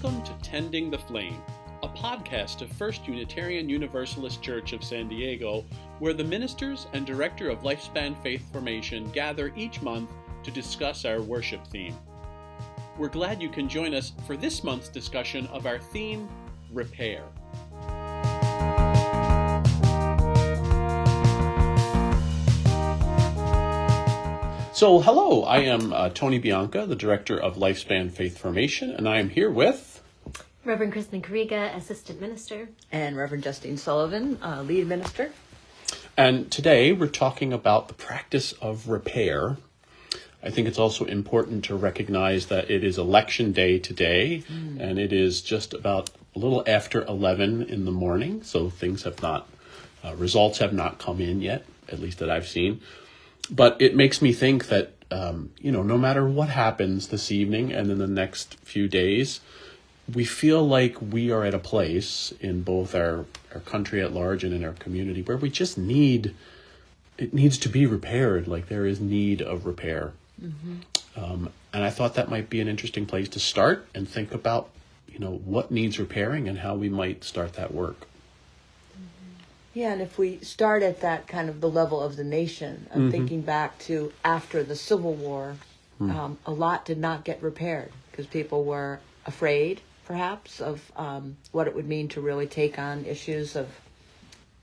Welcome to Tending the Flame, a podcast of First Unitarian Universalist Church of San Diego, where the ministers and director of Lifespan Faith Formation gather each month to discuss our worship theme. We're glad you can join us for this month's discussion of our theme, Repair. So, hello, I am Tony Bianca, the director of Lifespan Faith Formation, and I am here with Reverend Kristen Kariga, assistant minister. And Reverend Justine Sullivan, lead minister. And today we're talking about the practice of repair. I think it's also important to recognize that it is election day today, and it is just about a little after 11 in the morning, so things have not, results have not come in yet, at least that I've seen. But it makes me think that, no matter what happens this evening and in the next few days, we feel like we are at a place in both our country at large and in our community where we just it needs to be repaired, like there is need of repair. Mm-hmm. And I thought that might be an interesting place to start and think about, what needs repairing and how we might start that work. Yeah, and if we start at that kind of the level of the nation, of thinking back to after the Civil War, a lot did not get repaired because people were afraid, perhaps, of what it would mean to really take on issues of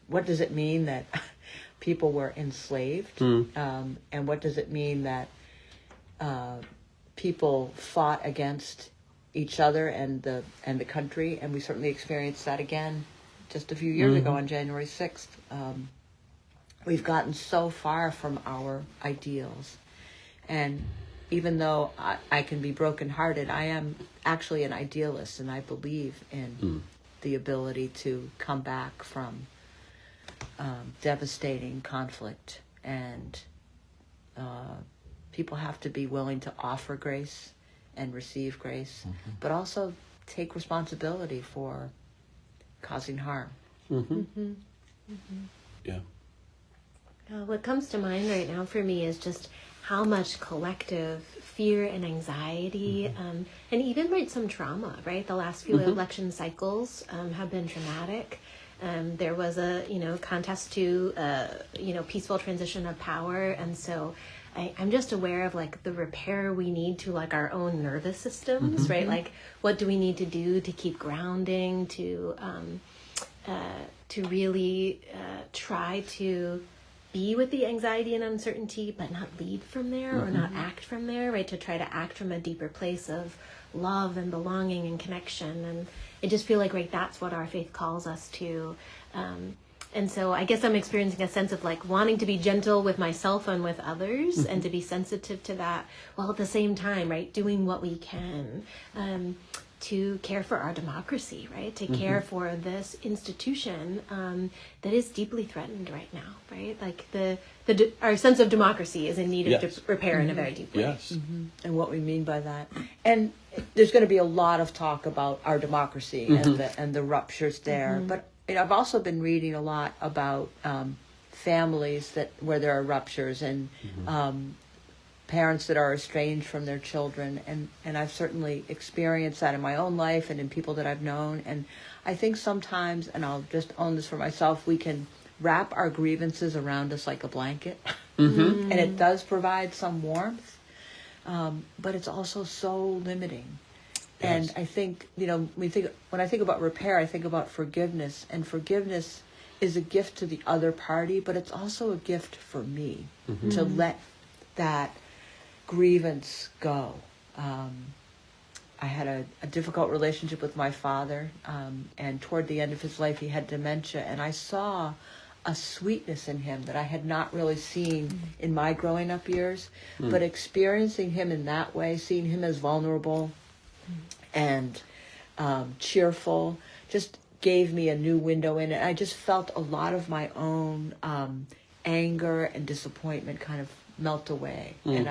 what does it mean that people were enslaved, and what does it mean that people fought against each other and the country, and we certainly experienced that again just a few years ago on January 6th. We've gotten so far from our ideals. And even though I can be brokenhearted, I am actually an idealist, and I believe in the ability to come back from devastating conflict. And people have to be willing to offer grace and receive grace, but also take responsibility for causing harm. Yeah. What comes to mind right now for me is just how much collective fear and anxiety, and even some trauma, right? The last few election cycles have been traumatic. There was a, contest to, peaceful transition of power. And so I'm just aware of the repair we need to our own nervous systems, right? What do we need to do to keep grounding, to really try to be with the anxiety and uncertainty, but not lead from there or not act from there, right? To try to act from a deeper place of love and belonging and connection. And I just feel like, that's what our faith calls us to. And so I guess I'm experiencing a sense of wanting to be gentle with myself and with others and to be sensitive to that, while at the same time, right, doing what we can to care for our democracy, right? To care for this institution that is deeply threatened right now, right? Our sense of democracy is in need of repair in a very deep way. Yes. And what we mean by that. And there's going to be a lot of talk about our democracy and the ruptures there. But I've also been reading a lot about families where there are ruptures and parents that are estranged from their children, and I've certainly experienced that in my own life and in people that I've known. And I think sometimes, and I'll just own this for myself, we can wrap our grievances around us like a blanket, and it does provide some warmth, but it's also so limiting. Yes. And I think, when I think about repair, I think about forgiveness, and forgiveness is a gift to the other party, but it's also a gift for me to let that grievance go. I had a difficult relationship with my father, and toward the end of his life he had dementia, and I saw a sweetness in him that I had not really seen in my growing up years, but experiencing him in that way, seeing him as vulnerable and cheerful, just gave me a new window in it. I just felt a lot of my own anger and disappointment kind of melt away, and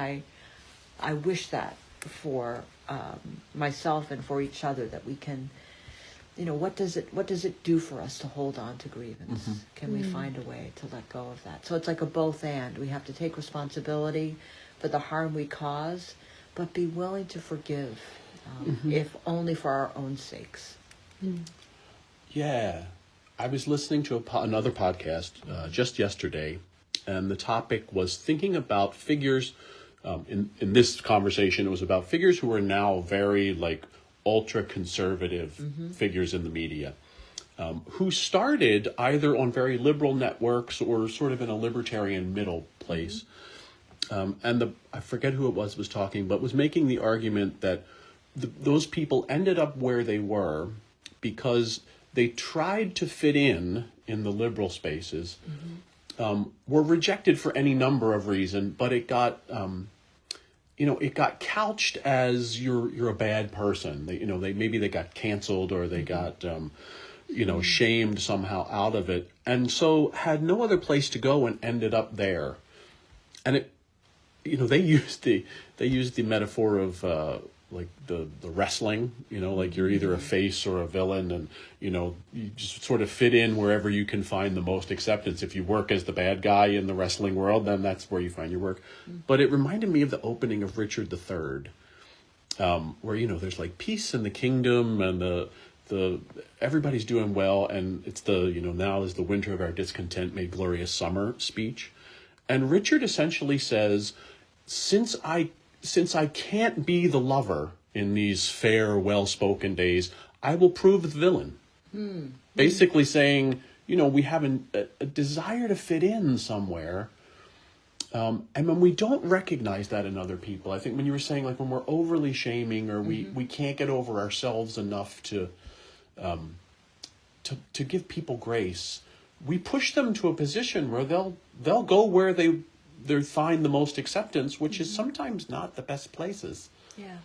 I wish that for myself and for each other, that we can, what does it do for us to hold on to grievance? Can we find a way to let go of that? So it's like a both and. We have to take responsibility for the harm we cause, but be willing to forgive if only for our own sakes. Yeah. I was listening to another podcast just yesterday, and the topic was thinking about figures. In this conversation, it was about figures who are now very like ultra conservative figures in the media, who started either on very liberal networks or sort of in a libertarian middle place. And I forget who it was talking, but was making the argument that those people ended up where they were because they tried to fit in the liberal spaces, were rejected for any number of reasons, but it got, it got couched as you're a bad person. Maybe they got canceled or they got, shamed somehow out of it, and so had no other place to go and ended up there. And they used the metaphor of like the wrestling, like you're either a face or a villain, and you just sort of fit in wherever you can find the most acceptance. If you work as the bad guy in the wrestling world, then that's where you find your work. But it reminded me of the opening of Richard III, where there's like peace in the kingdom and the everybody's doing well, and it's now is the winter of our discontent made glorious summer speech. And Richard essentially says, since I can't be the lover in these fair, well-spoken days, I will prove the villain. Basically saying, we have a desire to fit in somewhere. And when we don't recognize that in other people, I think when you were saying, like, when we're overly shaming or we can't get over ourselves enough to give people grace, we push them to a position where they'll go where they find the most acceptance, which is sometimes not the best places. Yeah.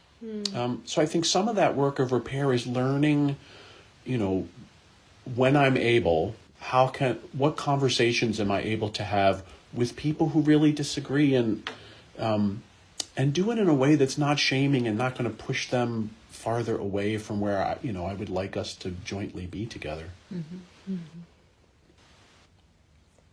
So I think some of that work of repair is learning, when I'm able, what conversations am I able to have with people who really disagree, and do it in a way that's not shaming and not going to push them farther away from where I would like us to jointly be together.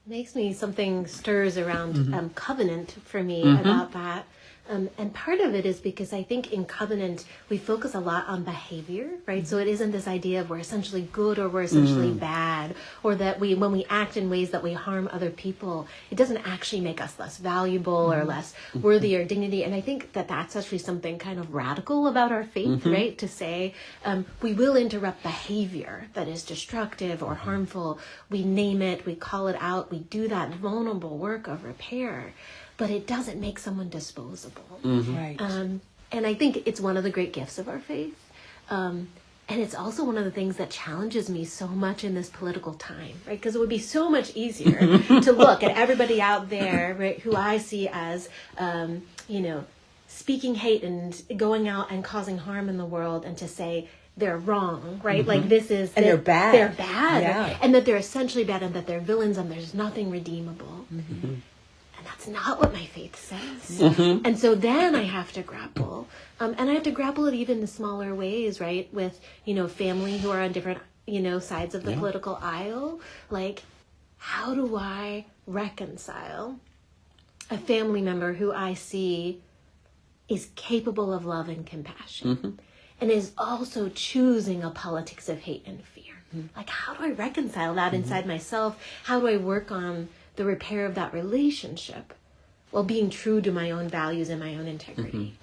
Makes me, something stirs around covenant for me about that. And part of it is because I think in covenant, we focus a lot on behavior, right? So it isn't this idea of we're essentially good or we're essentially bad, or that when we act in ways that we harm other people, it doesn't actually make us less valuable or less worthy or dignity. And I think that that's actually something kind of radical about our faith, right? To say, we will interrupt behavior that is destructive or harmful. We name it, we call it out, we do that vulnerable work of repair. But it doesn't make someone disposable. Right. And I think it's one of the great gifts of our faith. And it's also one of the things that challenges me so much in this political time, right? Because it would be so much easier to look at everybody out there, right, who I see as, speaking hate and going out and causing harm in the world, and to say they're wrong, right? Like this is... And they're bad. They're bad. Yeah. And that they're essentially bad, and that they're villains, and there's nothing redeemable. And that's not what my faith says. And so then I have to grapple. And I have to grapple it even in smaller ways, right? With, family who are on different, sides of the political aisle. Like, how do I reconcile a family member who I see is capable of love and compassion and is also choosing a politics of hate and fear? Like, how do I reconcile that inside myself? How do I work on the repair of that relationship while being true to my own values and my own integrity?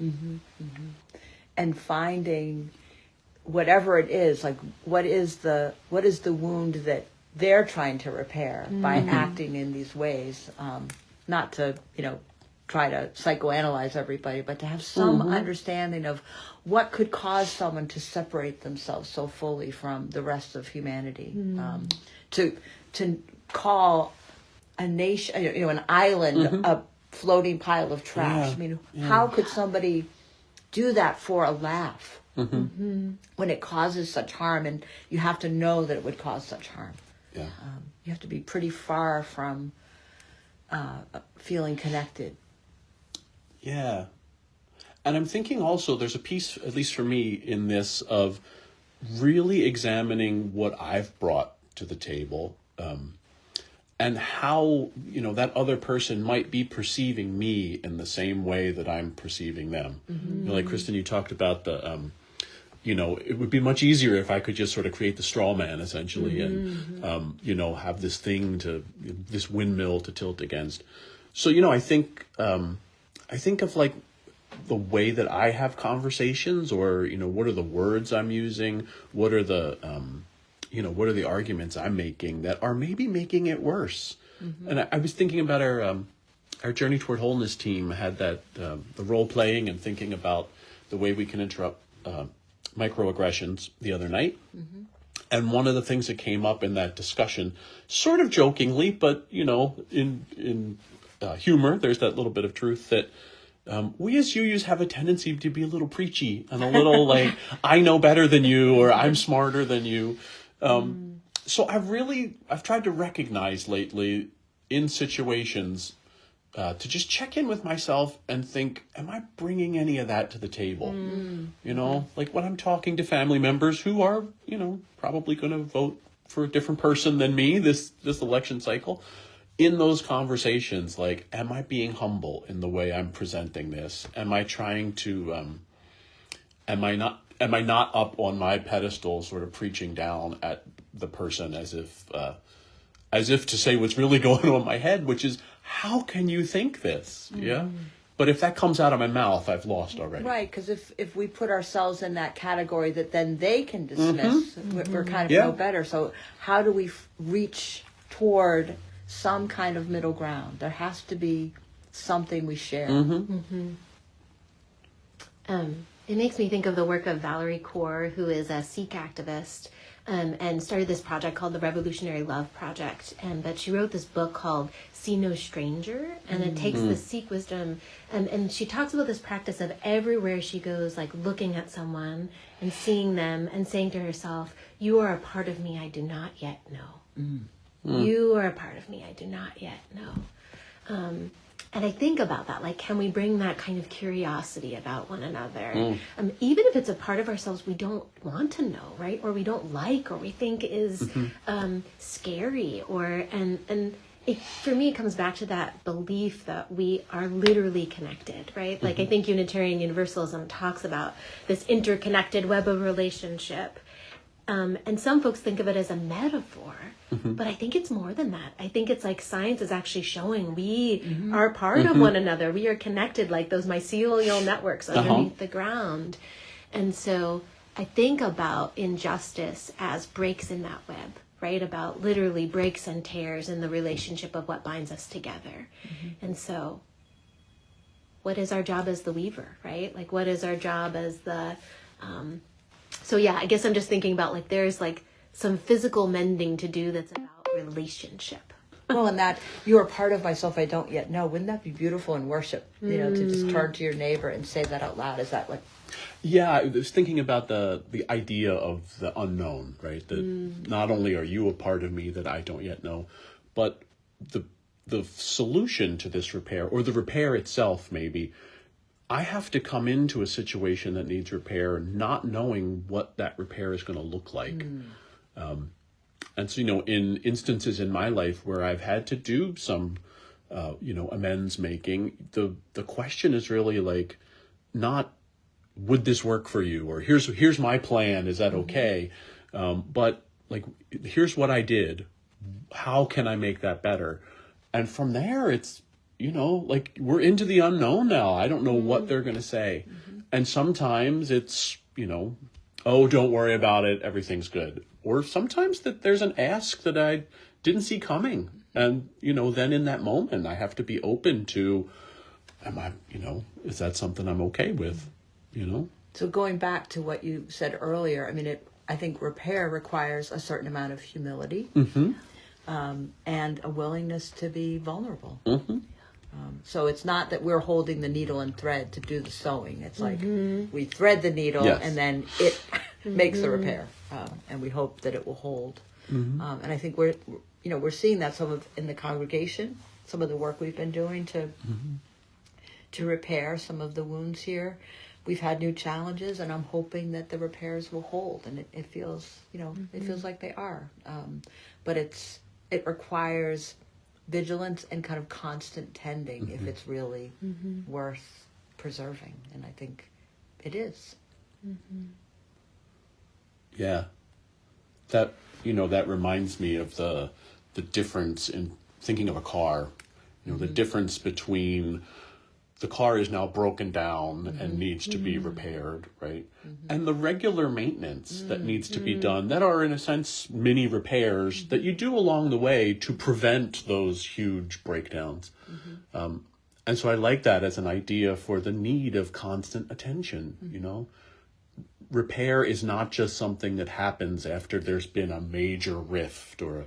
And finding whatever it is, like what is the wound that they're trying to repair by acting in these ways, not to try to psychoanalyze everybody, but to have some understanding of what could cause someone to separate themselves so fully from the rest of humanity, to call a nation, an island, a floating pile of trash. How could somebody do that for a laugh when it causes such harm? And you have to know that it would cause such harm. Yeah. You have to be pretty far from feeling connected. Yeah. And I'm thinking also there's a piece, at least for me, in this of really examining what I've brought to the table, and how, that other person might be perceiving me in the same way that I'm perceiving them. Like, Kristen, you talked about the it would be much easier if I could just sort of create the straw man essentially, and have this this windmill to tilt against. So I think of like the way that I have conversations, or what are the words I'm using, what are the what are the arguments I'm making that are maybe making it worse. And I was thinking about our Journey Toward Wholeness team had that the role playing and thinking about the way we can interrupt microaggressions the other night. And one of the things that came up in that discussion, sort of jokingly, but in humor, there's that little bit of truth that we as UUs have a tendency to be a little preachy and a little like, I know better than you, or I'm smarter than you. So I've tried to recognize lately in situations to just check in with myself and think, am I bringing any of that to the table? Like when I'm talking to family members who are, probably going to vote for a different person than me this election cycle. In those conversations, like, am I being humble in the way I'm presenting this? Am I trying to, am I not up on my pedestal sort of preaching down at the person as if to say what's really going on in my head, which is, how can you think this? Yeah. But if that comes out of my mouth, I've lost already. Right, because if we put ourselves in that category that then they can dismiss, we're kind of no better. So how do we reach toward some kind of middle ground? There has to be something we share. It makes me think of the work of Valerie Kaur, who is a Sikh activist, and started this project called the Revolutionary Love Project. But she wrote this book called See No Stranger, and it takes the Sikh wisdom, and she talks about this practice of everywhere she goes, like looking at someone and seeing them and saying to herself, you are a part of me I do not yet know. You are a part of me I do not yet know. And I think about that, like, can we bring that kind of curiosity about one another? Even if it's a part of ourselves we don't want to know, right? Or we don't like, or we think is scary, and for me, it comes back to that belief that we are literally connected, right? Like, I think Unitarian Universalism talks about this interconnected web of relationship. And some folks think of it as a metaphor, but I think it's more than that. I think it's like science is actually showing we are part of one another. We are connected like those mycelial networks underneath the ground. And so I think about injustice as breaks in that web, right? About literally breaks and tears in the relationship of what binds us together. And so what is our job as the weaver, right? Like, what is our job as the... So yeah, I guess I'm just thinking about, like, there's like some physical mending to do that's about relationship. Well, and that you are part of myself I don't yet know. Wouldn't that be beautiful in worship? To just turn to your neighbor and say that out loud. Is that like... Yeah, I was thinking about the idea of the unknown, right? That not only are you a part of me that I don't yet know, but the solution to this repair, or the repair itself maybe, I have to come into a situation that needs repair not knowing what that repair is going to look like. And so, in instances in my life where I've had to do some, amends making, the question is really like, not, would this work for you? Or here's my plan. Is that okay? But like, here's what I did. How can I make that better? And from there, it's, like, we're into the unknown now. I don't know what they're going to say. And sometimes it's, oh, don't worry about it. Everything's good. Or sometimes that there's an ask that I didn't see coming. And, then in that moment, I have to be open to, is that something I'm okay with, So going back to what you said earlier, I mean, I think repair requires a certain amount of humility and a willingness to be vulnerable. So it's not that we're holding the needle and thread to do the sewing. It's like we thread the needle and then it makes the repair, and we hope that it will hold. And I think we're seeing that in the congregation, some of the work we've been doing to repair some of the wounds here. We've had new challenges, and I'm hoping that the repairs will hold. And it feels, it feels like they are. But it requires vigilance and kind of constant tending if it's really worth preserving, and I think it is. Yeah. That, that reminds me of the difference in thinking of a car. The difference between the car is now broken down and needs to be repaired, right? And the regular maintenance that needs to be done, that are in a sense mini repairs that you do along the way to prevent those huge breakdowns. And so I like that as an idea for the need of constant attention, Repair is not just something that happens after there's been a major rift or,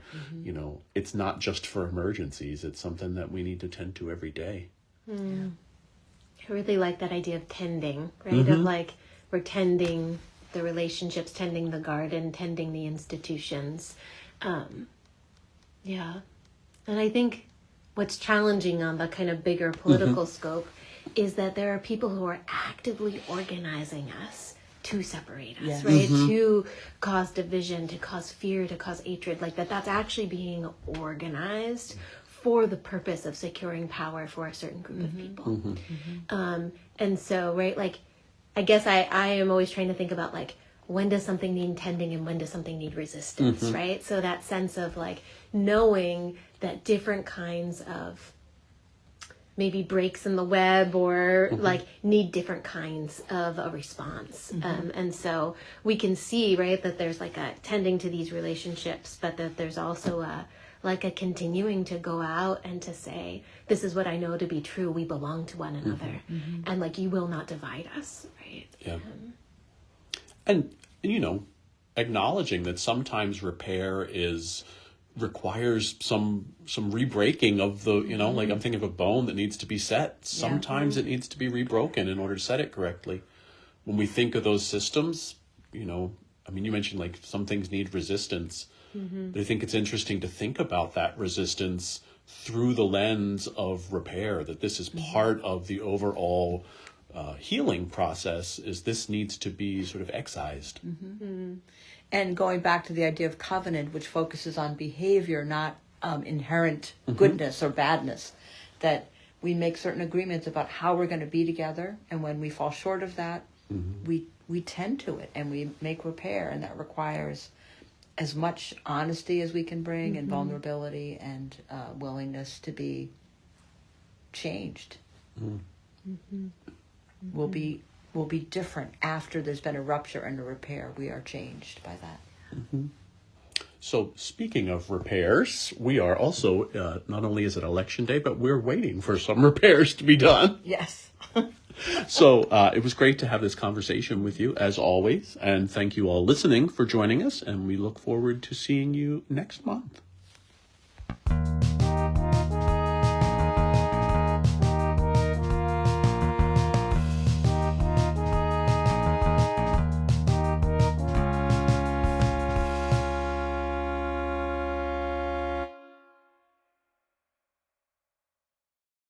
it's not just for emergencies. It's something that we need to tend to every day. I really like that idea of tending, right? Of like, we're tending the relationships, tending the garden, tending the institutions. Yeah. And I think what's challenging on the kind of bigger political scope is that there are people who are actively organizing us to separate us, right? To cause division, to cause fear, to cause hatred, like that's actually being organized for the purpose of securing power for a certain group of people. And so, right, like, I guess I am always trying to think about, like, when does something need tending and when does something need resistance, right? So that sense of, like, knowing that different kinds of maybe breaks in the web or like need different kinds of a response. And so we can see, right, that there's like a tending to these relationships, but that there's also a continuing to go out and to say, this is what I know to be true. We belong to one another. And like, you will not divide us, right? Yeah. And, acknowledging that sometimes repair requires some re-breaking of the, like I'm thinking of a bone that needs to be set. Sometimes it needs to be rebroken in order to set it correctly. When we think of those systems, you mentioned like some things need resistance. But I think it's interesting to think about that resistance through the lens of repair, that this is part of the overall healing process, is this needs to be sort of excised. And going back to the idea of covenant, which focuses on behavior, not inherent goodness or badness, that we make certain agreements about how we're going to be together, and when we fall short of that, we tend to it and we make repair, and that requires as much honesty as we can bring and vulnerability and willingness to be changed. We'll be different after there's been a rupture and a repair. We are changed by that. So speaking of repairs, we are also, not only is it election day, but we're waiting for some repairs to be done. Yes. So it was great to have this conversation with you, as always. And thank you all listening for joining us. And we look forward to seeing you next month.